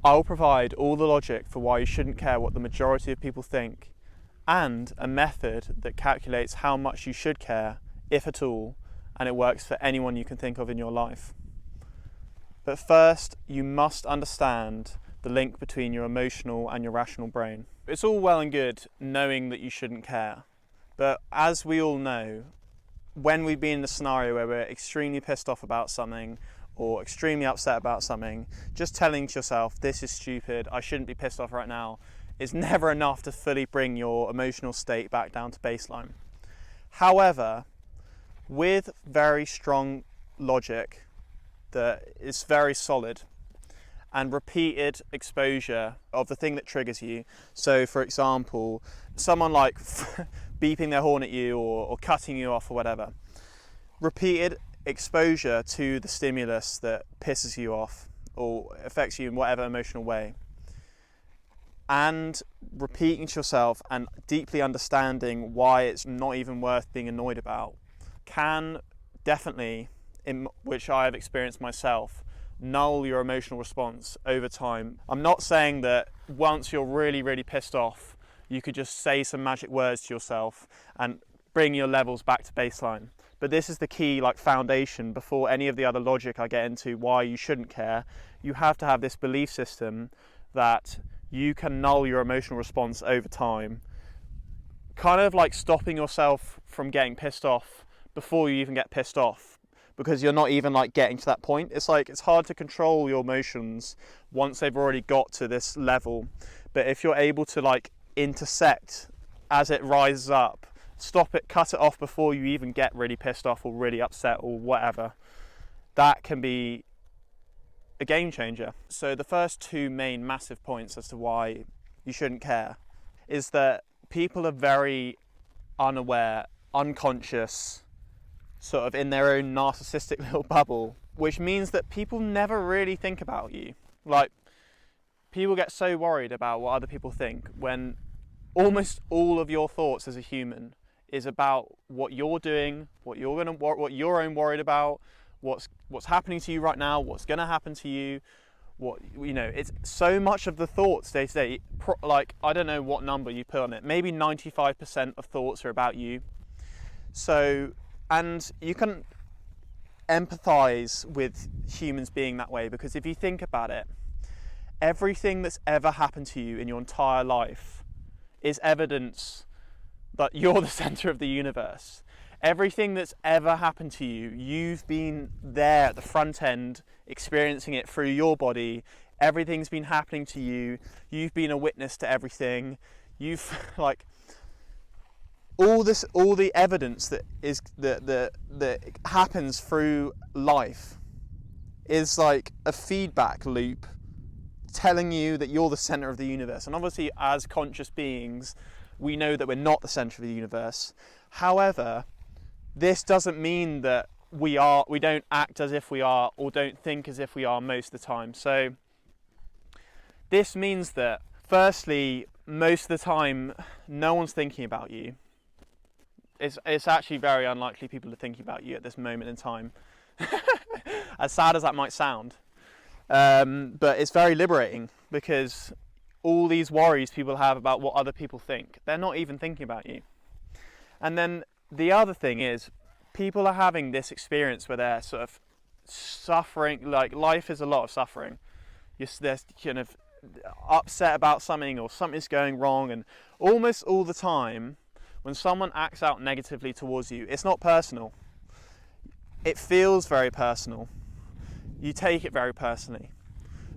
I'll provide all the logic for why you shouldn't care what the majority of people think, and a method that calculates how much you should care, if at all, and it works for anyone you can think of in your life. But first, you must understand the link between your emotional and your rational brain. It's all well and good knowing that you shouldn't care, but as we all know, when we've been in a scenario where we're extremely pissed off about something or extremely upset about something, just telling to yourself, this is stupid, I shouldn't be pissed off right now, is never enough to fully bring your emotional state back down to baseline. However, with very strong logic that is very solid and repeated exposure of the thing that triggers you, so for example, someone like beeping their horn at you or cutting you off or whatever, repeated exposure to the stimulus that pisses you off or affects you in whatever emotional way, and repeating to yourself and deeply understanding why it's not even worth being annoyed about, can definitely, which I have experienced myself, null your emotional response over time. I'm not saying that once you're really, really pissed off, you could just say some magic words to yourself and bring your levels back to baseline. But this is the key foundation before any of the other logic I get into why you shouldn't care. You have to have this belief system that you can null your emotional response over time, kind of like stopping yourself from getting pissed off before you even get pissed off, because you're not even getting to that point. It's hard to control your emotions once they've already got to this level. But if you're able to intersect as it rises up, stop it, cut it off before you even get really pissed off or really upset or whatever, that can be a game changer. So the first two main massive points as to why you shouldn't care is that people are very unaware, unconscious, sort of in their own narcissistic little bubble, which means that people never really think about you. People get so worried about what other people think when almost all of your thoughts as a human is about what you're doing, what you're own worried about, what's happening to you right now, what's going to happen to you. It's so much of the thoughts day to day. I don't know what number you put on it. Maybe 95% of thoughts are about you. So, and you can empathize with humans being that way, because if you think about it, everything that's ever happened to you in your entire life is evidence that you're the center of the universe. Everything that's ever happened to you, you've been there at the front end, experiencing it through your body. Everything's been happening to you. You've been a witness to everything. You've all the evidence that happens through life is like a feedback loop telling you that you're the center of the universe. And obviously, as conscious beings, we know that we're not the center of the universe. However, this doesn't mean that we don't act as if we are or don't think as if we are most of the time. So this means that, firstly, most of the time, no one's thinking about you. It's actually very unlikely people are thinking about you at this moment in time. As sad as that might sound. But it's very liberating, because all these worries people have about what other people think, they're not even thinking about you. And then the other thing is, people are having this experience where they're sort of suffering, life is a lot of suffering. They're kind of upset about something, or something's going wrong, and almost all the time, when someone acts out negatively towards you, it's not personal. It feels very personal. You take it very personally,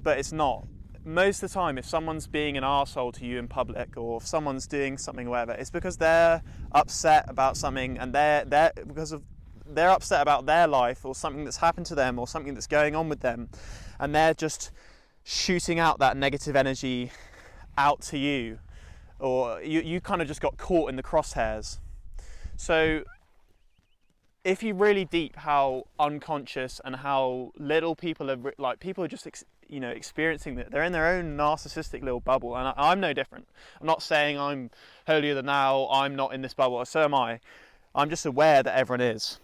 but it's not. Most of the time, if someone's being an arsehole to you in public, or if someone's doing something, whatever, it's because they're upset about something, and they're upset about their life, or something that's happened to them, or something that's going on with them, and they're just shooting out that negative energy out to you, or you kind of just got caught in the crosshairs. So if you really deep how unconscious and how little people are, people are just experiencing that, they're in their own narcissistic little bubble, and I'm no different. I'm not saying I'm holier than thou, I'm not in this bubble, so am I. I'm just aware that everyone is,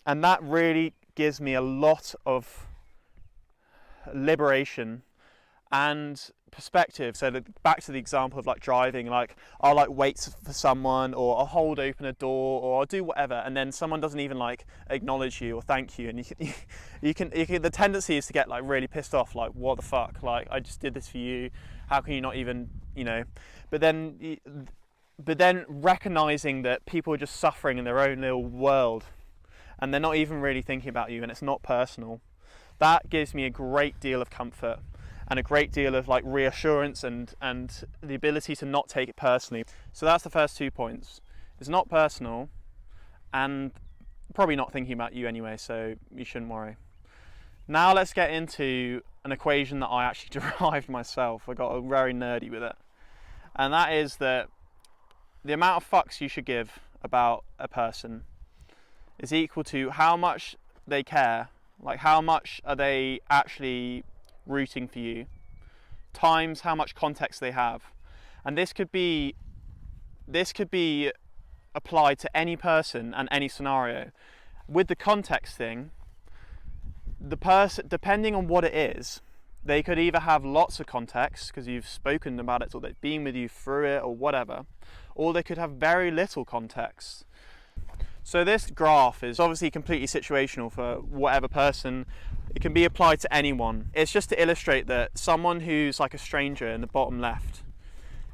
and that really gives me a lot of liberation and perspective. So back to the example of like driving, like I'll like wait for someone, or I'll hold open a door, or I'll do whatever, and then someone doesn't even like acknowledge you or thank you, and you can the tendency is to get like really pissed off, like what the fuck, like I just did this for you, how can you not even, you know? But then recognizing that people are just suffering in their own little world, and they're not even really thinking about you, and it's not personal. That gives me a great deal of comfort and a great deal of like reassurance and the ability to not take it personally. So that's the first 2 points. It's not personal, and probably not thinking about you anyway, so you shouldn't worry. Now let's get into an equation that I actually derived myself. I got very nerdy with it. And that is that the amount of fucks you should give about a person is equal to how much they care, like how much are they actually rooting for you, times how much context they have. And this could be applied to any person and any scenario. With the context thing, the person, depending on what it is, they could either have lots of context because you've spoken about it or they've been with you through it or whatever, or they could have very little context. So this graph is obviously completely situational for whatever person. It can be applied to anyone. It's just to illustrate that someone who's like a stranger in the bottom left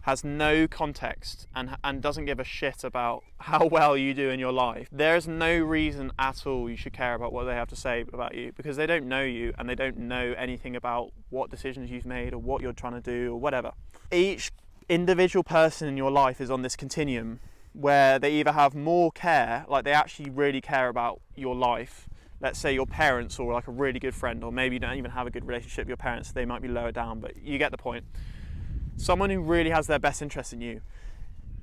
has no context and doesn't give a shit about how well you do in your life. There's no reason at all you should care about what they have to say about you, because they don't know you and they don't know anything about what decisions you've made or what you're trying to do or whatever. Each individual person in your life is on this continuum where they either have more care, like they actually really care about your life. Let's say your parents, or like a really good friend, or maybe you don't even have a good relationship with your parents, they might be lower down, but you get the point. Someone who really has their best interest in you.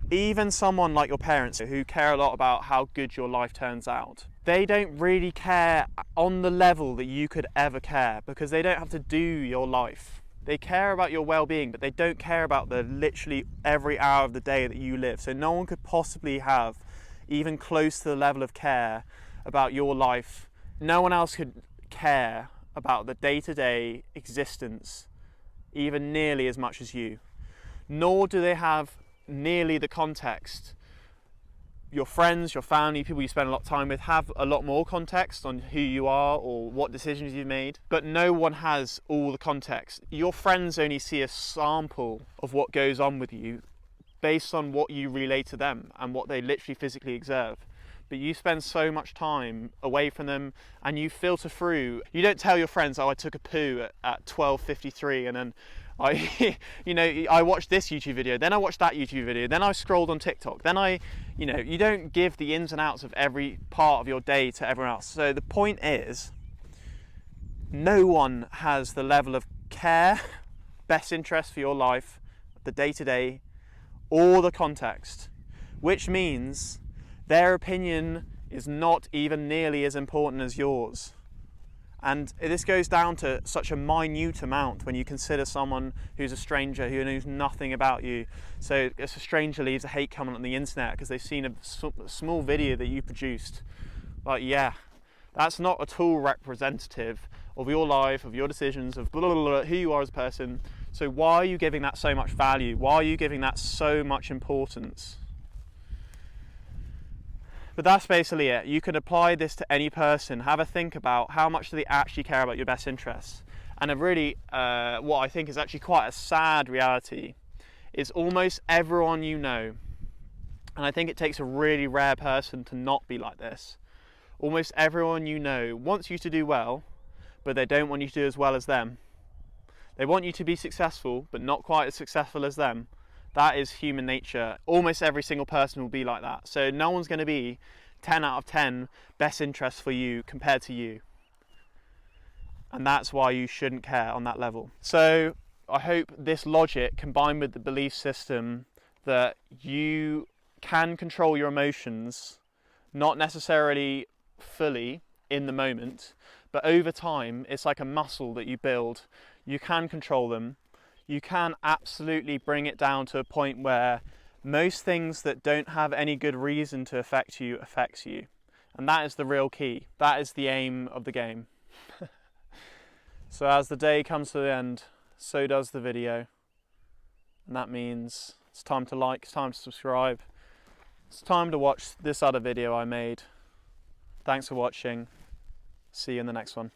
Even someone like your parents who care a lot about how good your life turns out. They don't really care on the level that you could ever care, because they don't have to do your life. They care about your well-being, but they don't care about the literally every hour of the day that you live. So no one could possibly have even close to the level of care about your life. No one else could care about the day-to-day existence even nearly as much as you. Nor do they have nearly the context. Your friends, your family, people you spend a lot of time with have a lot more context on who you are or what decisions you've made, but no one has all the context. Your friends only see a sample of what goes on with you based on what you relay to them and what they literally physically observe. But you spend so much time away from them and you filter through. You don't tell your friends, oh, I took a poo at 12:53 and then I watched this YouTube video, then I watched that YouTube video, then I scrolled on TikTok, then you don't give the ins and outs of every part of your day to everyone else. So the point is, no one has the level of care, best interest for your life, the day-to-day, or the context, which means their opinion is not even nearly as important as yours. And this goes down to such a minute amount when you consider someone who's a stranger who knows nothing about you. So if a stranger leaves a hate comment on the internet because they've seen a small video that you produced, like, yeah, that's not at all representative of your life, of your decisions, of blah, blah, blah, who you are as a person. So why are you giving that so much value? Why are you giving that so much importance? But that's basically it. You can apply this to any person. Have a think about how much do they actually care about your best interests. And a really, what I think is actually quite a sad reality, is almost everyone you know, and I think it takes a really rare person to not be like this, almost everyone you know wants you to do well, but they don't want you to do as well as them. They want you to be successful, but not quite as successful as them. That is human nature. Almost every single person will be like that. So no one's going to be 10 out of 10 best interests for you compared to you. And that's why you shouldn't care on that level. So I hope this logic, combined with the belief system that you can control your emotions, not necessarily fully in the moment, but over time, it's like a muscle that you build. You can control them. You can absolutely bring it down to a point where most things that don't have any good reason to affect you affects you. And that is the real key. That is the aim of the game. So as the day comes to the end, so does the video. And that means it's time to like, it's time to subscribe. It's time to watch this other video I made. Thanks for watching. See you in the next one.